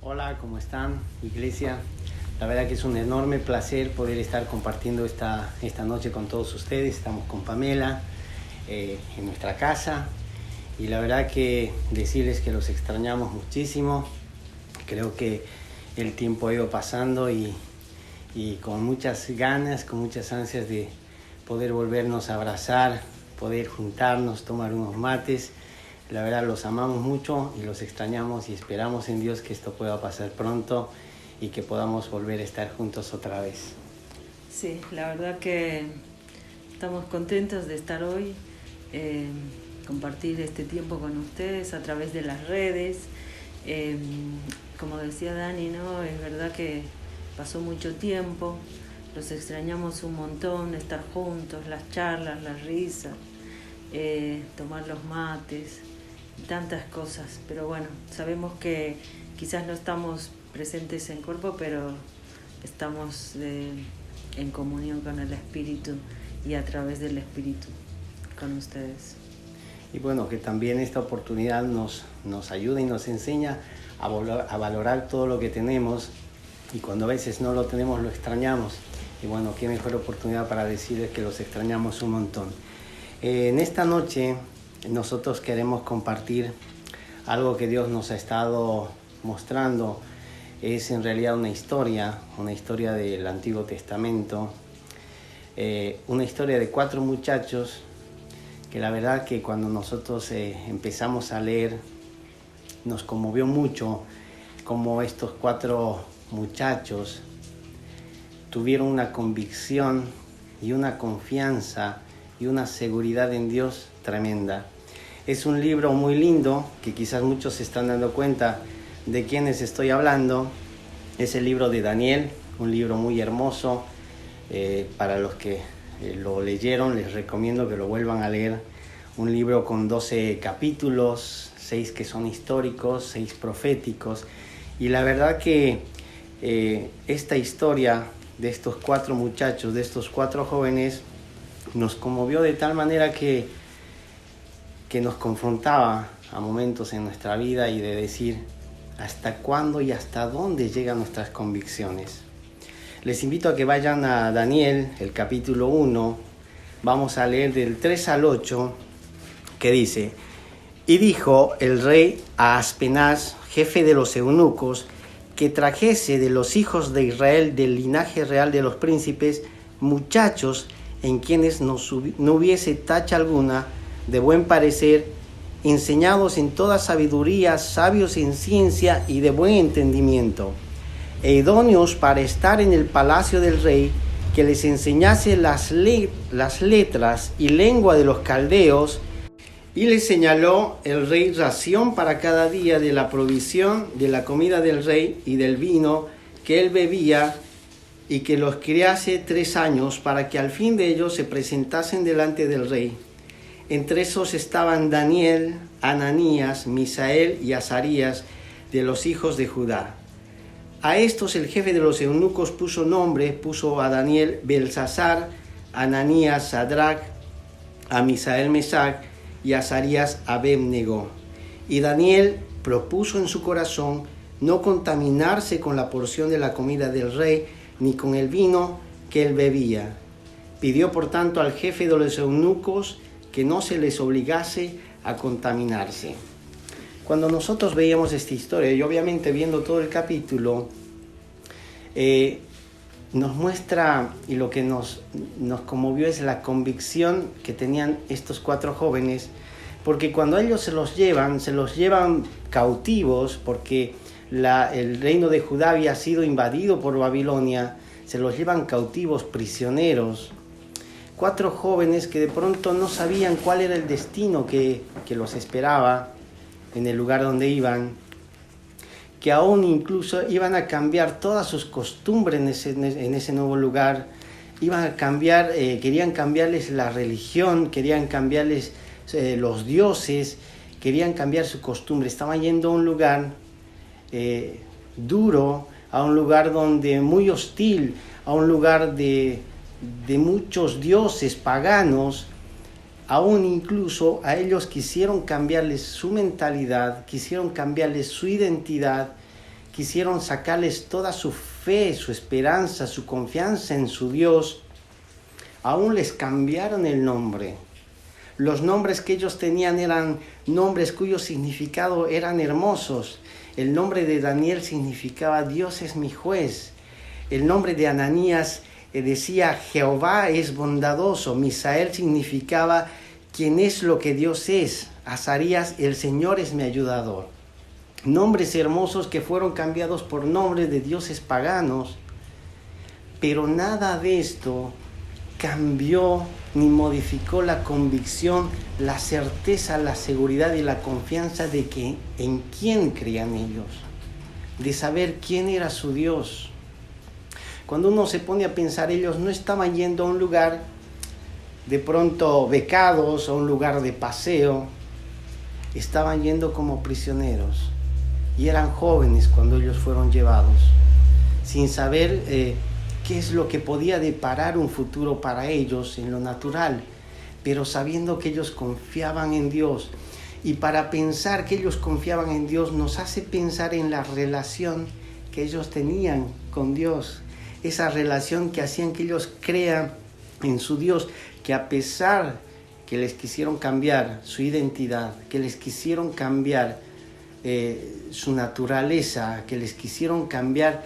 Hola, ¿cómo están, iglesia? La verdad que es un enorme placer poder estar compartiendo esta noche con todos ustedes. Estamos con Pamela en nuestra casa y la verdad que decirles que los extrañamos muchísimo. Creo que el tiempo ha ido pasando y con muchas ganas, con muchas ansias de poder volvernos a abrazar, poder juntarnos, tomar unos mates. La verdad los amamos mucho y los extrañamos y esperamos en Dios que esto pueda pasar pronto y que podamos volver a estar juntos otra vez. Sí, la verdad que estamos contentos de estar hoy, compartir este tiempo con ustedes a través de las redes. Como decía Dani, ¿no? Es verdad que pasó mucho tiempo, los extrañamos un montón, estar juntos, las charlas, las risas, tomar los mates, tantas cosas, pero bueno, sabemos que quizás no estamos presentes en cuerpo, pero estamos en comunión con el Espíritu y a través del Espíritu con ustedes. Y bueno, que también esta oportunidad nos ayuda y nos enseña a valorar todo lo que tenemos, y cuando a veces no lo tenemos lo extrañamos, y bueno, qué mejor oportunidad para decirles que los extrañamos un montón. En esta noche nosotros queremos compartir algo que Dios nos ha estado mostrando. Es en realidad una historia del Antiguo Testamento, una historia de 4 muchachos que la verdad que cuando nosotros empezamos a leer nos conmovió mucho cómo estos 4 muchachos tuvieron una convicción y una confianza y una seguridad en Dios tremenda. Es un libro muy lindo que quizás muchos se están dando cuenta de quiénes estoy hablando. Es el libro de Daniel, un libro muy hermoso. Para los que lo leyeron, les recomiendo que lo vuelvan a leer. Un libro con 12 capítulos, 6 que son históricos, 6 proféticos. Y la verdad que esta historia de estos 4 muchachos, de estos 4 jóvenes, nos conmovió de tal manera que nos confrontaba a momentos en nuestra vida y de decir hasta cuándo y hasta dónde llegan nuestras convicciones. Les invito a que vayan a Daniel, el capítulo 1, vamos a leer del 3 al 8, que dice: Y dijo el rey a Aspenaz, jefe de los eunucos, que trajese de los hijos de Israel, del linaje real de los príncipes, muchachos en quienes no hubiese tacha alguna, de buen parecer, enseñados en toda sabiduría, sabios en ciencia y de buen entendimiento, e idóneos para estar en el palacio del rey, que les enseñase las letras y lengua de los caldeos. Y les señaló el rey ración para cada día de la provisión de la comida del rey y del vino que él bebía, y que los criase 3 años, para que al fin de ellos se presentasen delante del rey. Entre esos estaban Daniel, Ananías, Misael y Azarías, de los hijos de Judá. A estos el jefe de los eunucos puso a Daniel Belsasar, a Ananías Sadrac, a Misael Mesac y a Azarías Abednego. Y Daniel propuso en su corazón no contaminarse con la porción de la comida del rey, ni con el vino que él bebía. Pidió por tanto al jefe de los eunucos que no se les obligase a contaminarse. Cuando nosotros veíamos esta historia, y obviamente viendo todo el capítulo, nos muestra, y lo que nos conmovió es la convicción que tenían estos 4 jóvenes, porque cuando ellos se los llevan cautivos, porque el reino de Judá había sido invadido por Babilonia, se los llevan cautivos, prisioneros. 4 jóvenes que de pronto no sabían cuál era el destino que los esperaba en el lugar donde iban, que aún incluso iban a cambiar todas sus costumbres en ese nuevo lugar, iban a cambiar, querían cambiarles la religión, querían cambiarles los dioses, querían cambiar su costumbre. Estaban yendo a un lugar duro, a un lugar donde muy hostil, a un lugar de muchos dioses paganos. Aún incluso a ellos quisieron cambiarles su mentalidad, quisieron cambiarles su identidad, quisieron sacarles toda su fe, su esperanza, su confianza en su Dios, aún les cambiaron el nombre. Los nombres que ellos tenían eran nombres cuyo significado eran hermosos. El nombre de Daniel significaba Dios es mi juez. El nombre de Ananías decía Jehová es bondadoso. Misael significaba quién es lo que Dios es. Azarías, el Señor es mi ayudador. Nombres hermosos que fueron cambiados por nombres de dioses paganos. Pero nada de esto cambió ni modificó la convicción, la certeza, la seguridad y la confianza de que en quién creían ellos, de saber quién era su Dios. Cuando uno se pone a pensar, ellos no estaban yendo a un lugar de pronto becados, a un lugar de paseo, estaban yendo como prisioneros y eran jóvenes cuando ellos fueron llevados, sin saber qué es lo que podía deparar un futuro para ellos en lo natural, pero sabiendo que ellos confiaban en Dios. Y para pensar que ellos confiaban en Dios nos hace pensar en la relación que ellos tenían con Dios, esa relación que hacían que ellos crean en su Dios, que a pesar que les quisieron cambiar su identidad, que les quisieron cambiar su naturaleza, que les quisieron cambiar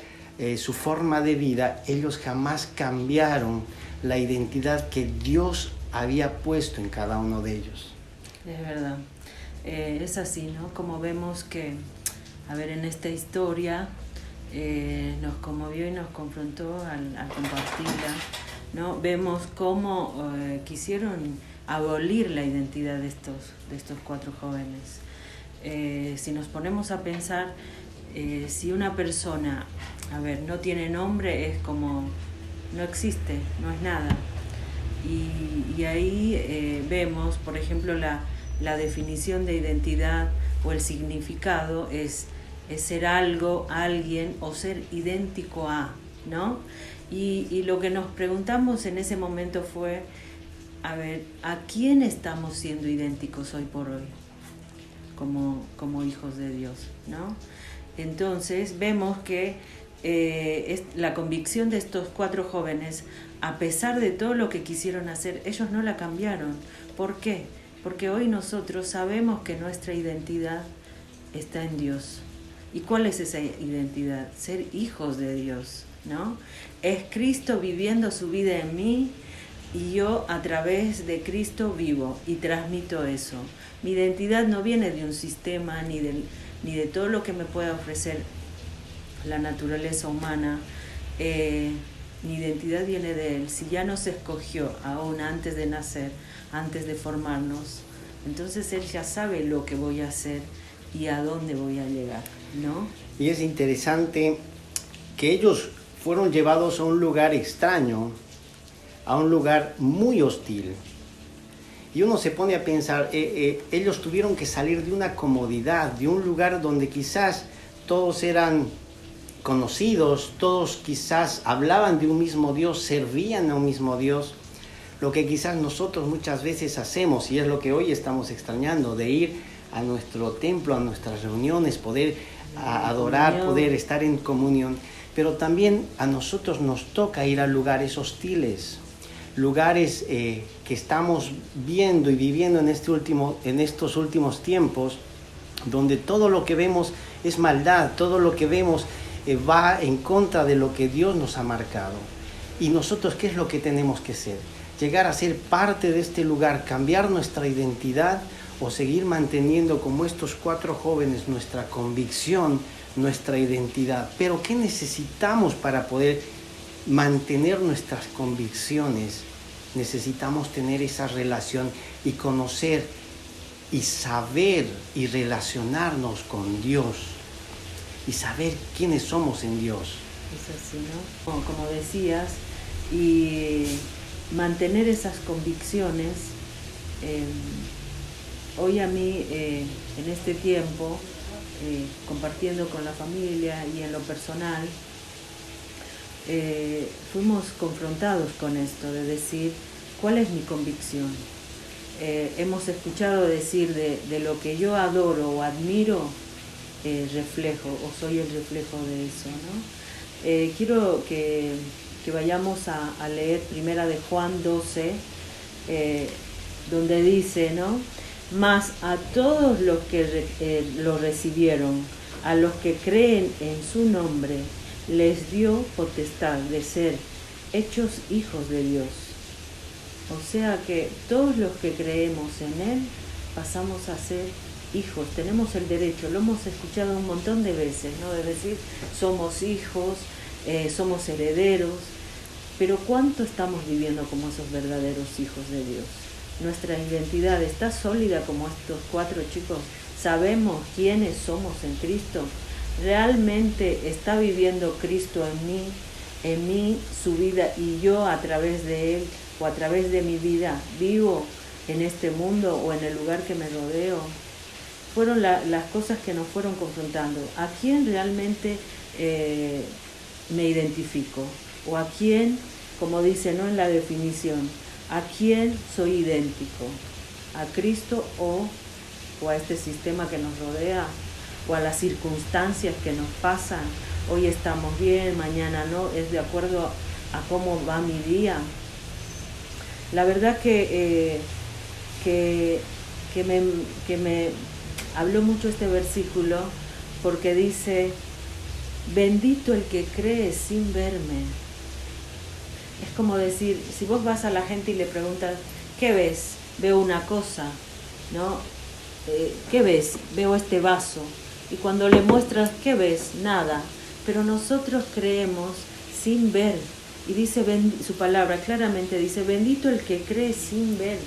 su forma de vida, ellos jamás cambiaron la identidad que Dios había puesto en cada uno de ellos. Es verdad, es así, ¿no? Como vemos que, a ver, en esta historia nos conmovió y nos confrontó al compartirla, ¿no? Vemos cómo quisieron abolir la identidad de estos 4 jóvenes. Si nos ponemos a pensar, si una persona, a ver, no tiene nombre, es como, no existe, no es nada. Y ahí vemos, por ejemplo, la definición de identidad o el significado es ser algo, alguien o ser idéntico a, ¿no? Y lo que nos preguntamos en ese momento fue, a ver, ¿a quién estamos siendo idénticos hoy por hoy como hijos de Dios, ¿no? Entonces vemos que la convicción de estos 4 jóvenes, a pesar de todo lo que quisieron hacer, ellos no la cambiaron. ¿Por qué? Porque hoy nosotros sabemos que nuestra identidad está en Dios. ¿Y cuál es esa identidad? Ser hijos de Dios, ¿no? Es Cristo viviendo su vida en mí y yo a través de Cristo vivo y transmito eso. Mi identidad no viene de un sistema ni de todo lo que me pueda ofrecer la naturaleza humana. Mi identidad viene de Él. Si ya nos escogió aún antes de nacer, antes de formarnos, entonces Él ya sabe lo que voy a hacer y a dónde voy a llegar, ¿no? Y es interesante que ellos fueron llevados a un lugar extraño, a un lugar muy hostil. Y uno se pone a pensar, ellos tuvieron que salir de una comodidad, de un lugar donde quizás todos eran conocidos, todos quizás hablaban de un mismo Dios, servían a un mismo Dios. Lo que quizás nosotros muchas veces hacemos, y es lo que hoy estamos extrañando, de ir a nuestro templo, a nuestras reuniones, poder adorar, poder estar en comunión. Pero también a nosotros nos toca ir a lugares hostiles, lugares que estamos viendo y viviendo en estos últimos tiempos, donde todo lo que vemos es maldad, todo lo que vemos va en contra de lo que Dios nos ha marcado. Y nosotros, ¿qué es lo que tenemos que hacer? Llegar a ser parte de este lugar, cambiar nuestra identidad o seguir manteniendo como estos 4 jóvenes nuestra convicción, nuestra identidad. Pero ¿qué necesitamos para poder mantener nuestras convicciones? Necesitamos tener esa relación y conocer y saber y relacionarnos con Dios y saber quiénes somos en Dios. Es así, ¿no? Como decías, y mantener esas convicciones. Hoy a mí, en este tiempo, compartiendo con la familia y en lo personal, fuimos confrontados con esto, de decir, ¿cuál es mi convicción? Hemos escuchado decir de lo que yo adoro o admiro, reflejo, o soy el reflejo de eso, ¿no? Quiero que vayamos a leer Primera de Juan 12, donde dice, ¿no? Mas a todos los que lo recibieron, a los que creen en su nombre, les dio potestad de ser hechos hijos de Dios. O sea que todos los que creemos en Él pasamos a ser hijos, tenemos el derecho, lo hemos escuchado un montón de veces, ¿no? De decir, somos hijos, somos herederos, pero ¿cuánto estamos viviendo como esos verdaderos hijos de Dios? Nuestra identidad está sólida como estos 4 chicos, sabemos quiénes somos en Cristo, realmente está viviendo Cristo en mí su vida, y yo a través de Él o a través de mi vida vivo en este mundo o en el lugar que me rodeo. Fueron las cosas que nos fueron confrontando. ¿A quién realmente me identifico? ¿O a quién, como dice, ¿no?, en la definición, a quién soy idéntico? ¿A Cristo o a este sistema que nos rodea? ¿O a las circunstancias que nos pasan? Hoy estamos bien, mañana no, es de acuerdo a cómo va mi día. La verdad que me habló mucho este versículo, porque dice, bendito el que cree sin verme. Es como decir, si vos vas a la gente y le preguntas, ¿qué ves? Veo una cosa, ¿no? ¿Qué ves? Veo este vaso. Y cuando le muestras, ¿qué ves? Nada. Pero nosotros creemos sin ver. Y dice su palabra, claramente dice, bendito el que cree sin ver.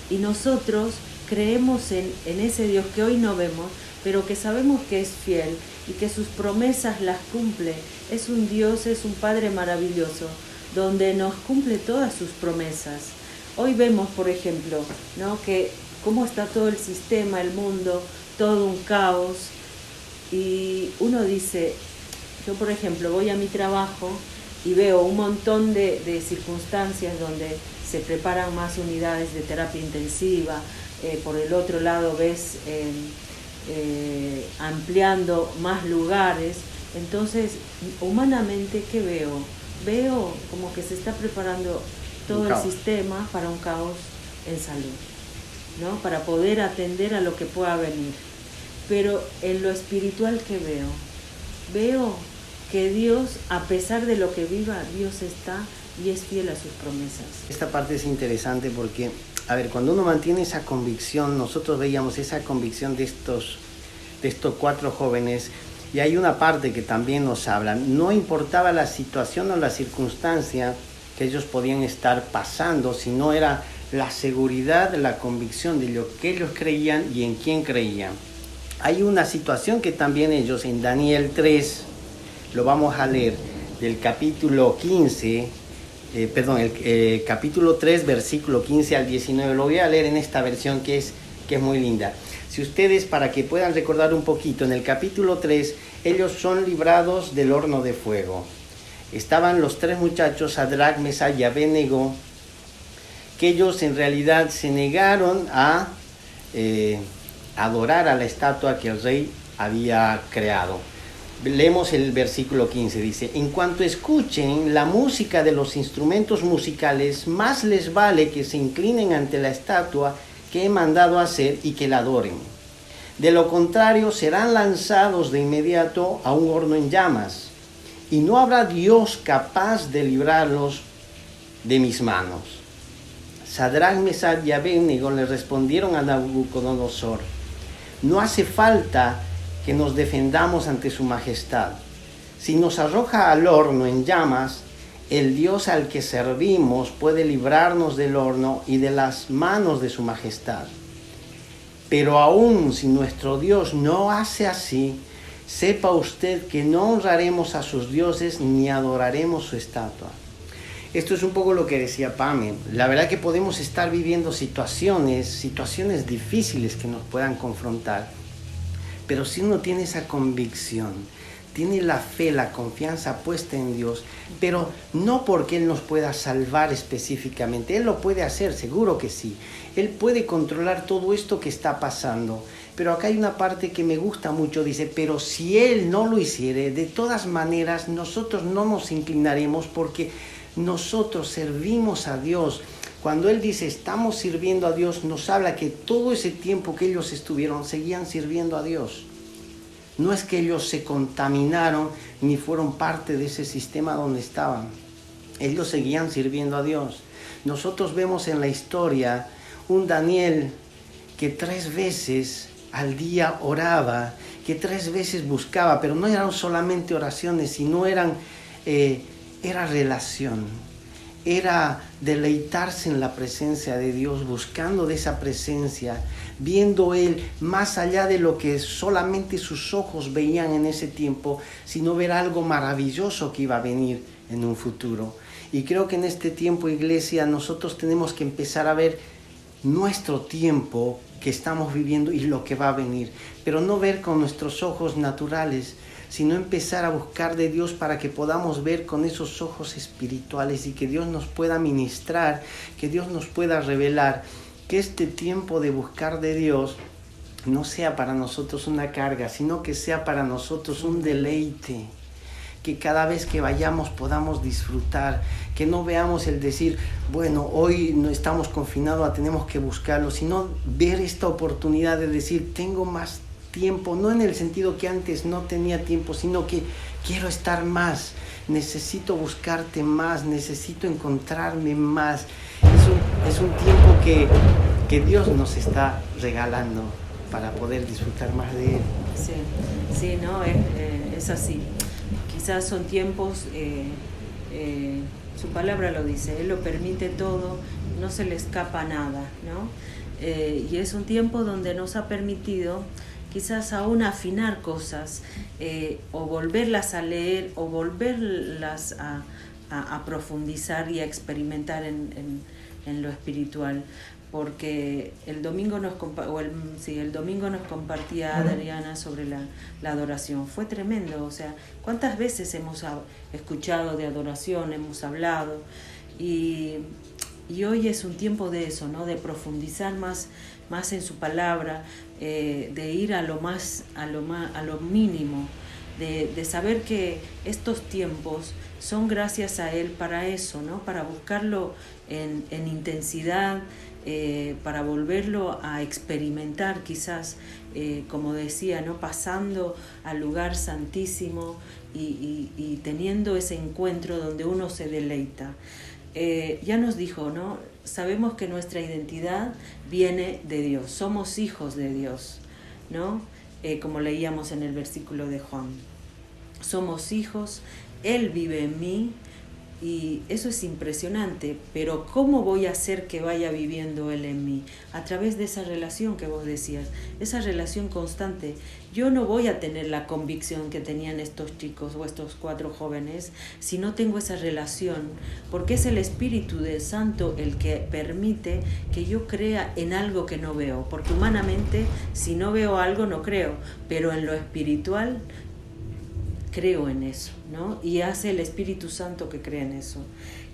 Y nosotros creemos en ese Dios que hoy no vemos, pero que sabemos que es fiel y que sus promesas las cumple. Es un Dios, es un Padre maravilloso, donde nos cumple todas sus promesas. Hoy vemos, por ejemplo, ¿no?, que cómo está todo el sistema, el mundo, todo un caos. Y uno dice, yo por ejemplo voy a mi trabajo y veo un montón de circunstancias donde se preparan más unidades de terapia intensiva, por el otro lado ves ampliando más lugares. Entonces, humanamente, ¿qué veo? Veo como que se está preparando todo el sistema para un caos en salud, ¿no? Para poder atender a lo que pueda venir. Pero en lo espiritual, ¿qué veo? Veo que Dios, a pesar de lo que viva, Dios está y es fiel a sus promesas. Esta parte es interesante porque, a ver, cuando uno mantiene esa convicción, nosotros veíamos esa convicción de estos 4 jóvenes, y hay una parte que también nos habla, no importaba la situación o la circunstancia que ellos podían estar pasando, sino era la seguridad, la convicción de lo que ellos creían y en quién creían. Hay una situación que también ellos en Daniel 3, lo vamos a leer, del capítulo 15, capítulo 3, versículo 15 al 19, lo voy a leer en esta versión que es muy linda. Si ustedes, para que puedan recordar un poquito, en el capítulo 3, ellos son librados del horno de fuego. Estaban los 3 muchachos, Sadrach, Mesach y Abednego, que ellos en realidad se negaron a adorar a la estatua que el rey había creado. Leemos el versículo 15, dice, en cuanto escuchen la música de los instrumentos musicales, más les vale que se inclinen ante la estatua que he mandado hacer y que la adoren. De lo contrario, serán lanzados de inmediato a un horno en llamas, y no habrá Dios capaz de librarlos de mis manos. Sadrach, Mesach y Abednego le respondieron a Nabucodonosor, no hace falta que nos defendamos ante su majestad. Si nos arroja al horno en llamas, el Dios al que servimos puede librarnos del horno y de las manos de su majestad. Pero aún si nuestro Dios no hace así, sepa usted que no honraremos a sus dioses ni adoraremos su estatua. Esto es un poco lo que decía Pame. La verdad que podemos estar viviendo situaciones difíciles que nos puedan confrontar. Pero si uno tiene esa convicción, tiene la fe, la confianza puesta en Dios, pero no porque Él nos pueda salvar específicamente. Él lo puede hacer, seguro que sí. Él puede controlar todo esto que está pasando. Pero acá hay una parte que me gusta mucho, dice, pero si Él no lo hiciere, de todas maneras nosotros no nos inclinaremos porque nosotros servimos a Dios. Cuando Él dice estamos sirviendo a Dios, nos habla que todo ese tiempo que ellos estuvieron, seguían sirviendo a Dios. No es que ellos se contaminaron ni fueron parte de ese sistema donde estaban. Ellos seguían sirviendo a Dios. Nosotros vemos en la historia un Daniel que 3 veces al día oraba, que 3 veces buscaba, pero no eran solamente oraciones, sino era relación. Era deleitarse en la presencia de Dios, buscando de esa presencia, viendo Él más allá de lo que solamente sus ojos veían en ese tiempo, sino ver algo maravilloso que iba a venir en un futuro. Y creo que en este tiempo, iglesia, nosotros tenemos que empezar a ver nuestro tiempo que estamos viviendo y lo que va a venir, pero no ver con nuestros ojos naturales, sino empezar a buscar de Dios para que podamos ver con esos ojos espirituales y que Dios nos pueda ministrar, que Dios nos pueda revelar, que este tiempo de buscar de Dios no sea para nosotros una carga, sino que sea para nosotros un deleite, que cada vez que vayamos podamos disfrutar, que no veamos el decir, bueno, hoy no estamos confinados, tenemos que buscarlo, sino ver esta oportunidad de decir, tengo más tiempo, no en el sentido que antes no tenía tiempo, sino que quiero estar más, necesito buscarte más, necesito encontrarme más. Es un tiempo que Dios nos está regalando para poder disfrutar más de Él. Sí, no, es así. Quizás son tiempos, su palabra lo dice, Él lo permite todo, no se le escapa nada, ¿no? Y es un tiempo donde nos ha permitido quizás aún afinar cosas, o volverlas a leer, o volverlas a profundizar y a experimentar en lo espiritual. Porque el domingo nos compartía Adriana sobre la adoración. Fue tremendo, o sea, ¿cuántas veces hemos escuchado de adoración, hemos hablado? Y hoy es un tiempo de eso, ¿no? De profundizar más en su palabra, de ir a lo mínimo, de saber que estos tiempos son gracias a Él para eso, ¿no? Para buscarlo en intensidad, para volverlo a experimentar quizás, como decía, ¿no? Pasando al lugar santísimo y teniendo ese encuentro donde uno se deleita. Ya nos dijo, ¿no? Sabemos que nuestra identidad viene de Dios, somos hijos de Dios, ¿no? Como leíamos en el versículo de Juan. Somos hijos, Él vive en mí, y eso es impresionante, pero ¿cómo voy a hacer que vaya viviendo Él en mí? A través de esa relación que vos decías, esa relación constante. Yo no voy a tener la convicción que tenían estos chicos o estos 4 jóvenes si no tengo esa relación, porque es el Espíritu del Santo el que permite que yo crea en algo que no veo, porque humanamente si no veo algo no creo, pero en lo espiritual creo en eso, ¿no? Y hace el Espíritu Santo que cree en eso.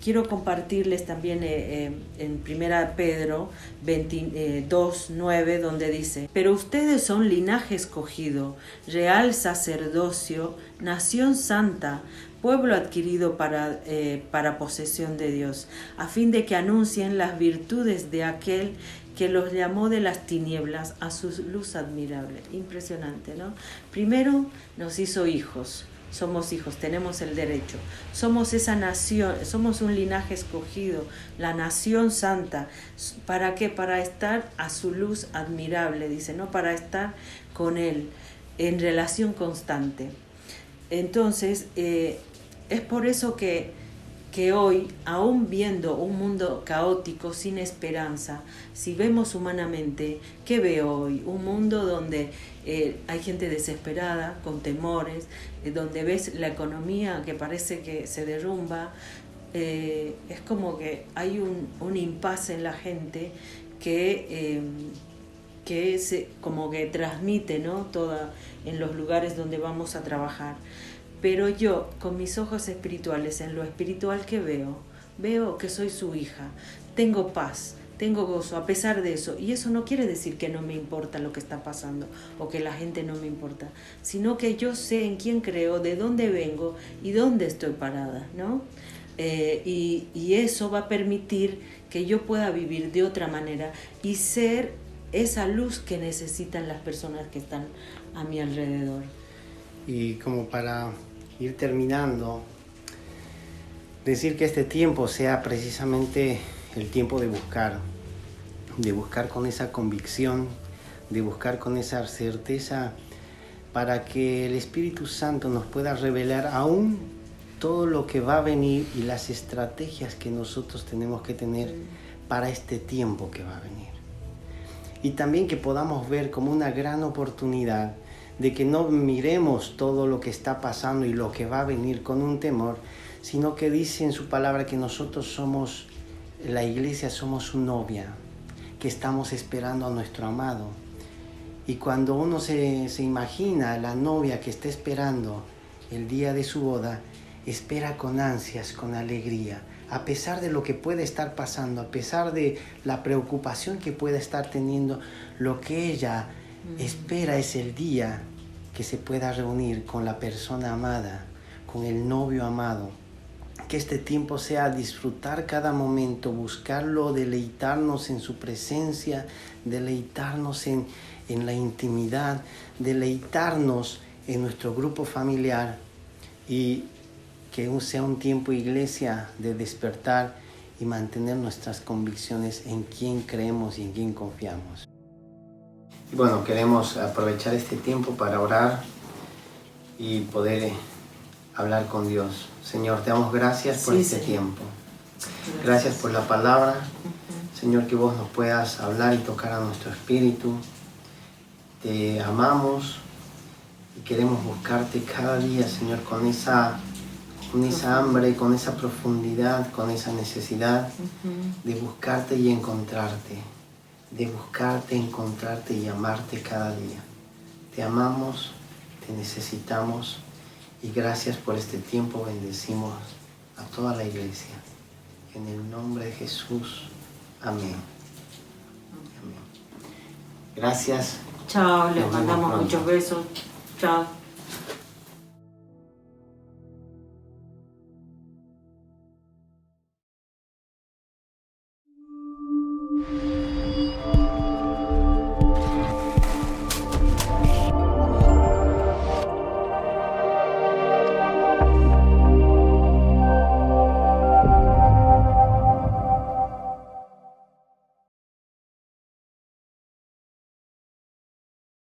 Quiero compartirles también en 1 Pedro 2:9, donde dice: pero ustedes son linaje escogido, real sacerdocio, nación santa, pueblo adquirido para posesión de Dios, a fin de que anuncien las virtudes de aquel que los llamó de las tinieblas a su luz admirable. Impresionante, ¿no? Primero nos hizo hijos. Somos hijos, tenemos el derecho. Somos esa nación, somos un linaje escogido, la nación santa. ¿Para qué? Para estar a su luz admirable, dice, ¿no? Para estar con Él en relación constante. Entonces, es por eso que hoy, aún viendo un mundo caótico, sin esperanza, si vemos humanamente, ¿qué veo hoy? Un mundo donde hay gente desesperada, con temores, donde ves la economía que parece que se derrumba. Es como que hay un impasse en la gente que como que transmite, ¿no? Toda en los lugares donde vamos a trabajar. Pero yo, con mis ojos espirituales, en lo espiritual que veo que soy su hija, tengo paz, tengo gozo a pesar de eso. Y eso no quiere decir que no me importa lo que está pasando o que la gente no me importa, sino que yo sé en quién creo, de dónde vengo y dónde estoy parada, ¿no? Y eso va a permitir que yo pueda vivir de otra manera y ser esa luz que necesitan las personas que están a mi alrededor. Y como para ir terminando, decir que este tiempo sea precisamente el tiempo de buscar con esa convicción, de buscar con esa certeza, para que el Espíritu Santo nos pueda revelar aún todo lo que va a venir y las estrategias que nosotros tenemos que tener para este tiempo que va a venir. Y también que podamos ver como una gran oportunidad de que no miremos todo lo que está pasando y lo que va a venir con un temor, sino que dice en su palabra que nosotros somos, la iglesia somos su novia, que estamos esperando a nuestro amado. Y cuando uno se imagina a la novia que está esperando el día de su boda, espera con ansias, con alegría, a pesar de lo que puede estar pasando, a pesar de la preocupación que pueda estar teniendo, lo que ella espera es el día que se pueda reunir con la persona amada, con el novio amado. Que este tiempo sea disfrutar cada momento, buscarlo, deleitarnos en su presencia, deleitarnos en la intimidad, deleitarnos en nuestro grupo familiar, y que sea un tiempo, iglesia, de despertar y mantener nuestras convicciones en quién creemos y en quién confiamos. Y bueno, queremos aprovechar este tiempo para orar y poder hablar con Dios. Señor, te damos gracias por este tiempo. Gracias por la palabra. Señor, que vos nos puedas hablar y tocar a nuestro espíritu. Te amamos y queremos buscarte cada día, Señor, con esa hambre, con esa profundidad, con esa necesidad de buscarte y encontrarte. De buscarte, encontrarte y amarte cada día. Te amamos, te necesitamos. Y gracias por este tiempo, bendecimos a toda la iglesia. En el nombre de Jesús. Amén. Amén. Gracias. Chao, les mandamos muchos besos. Chao.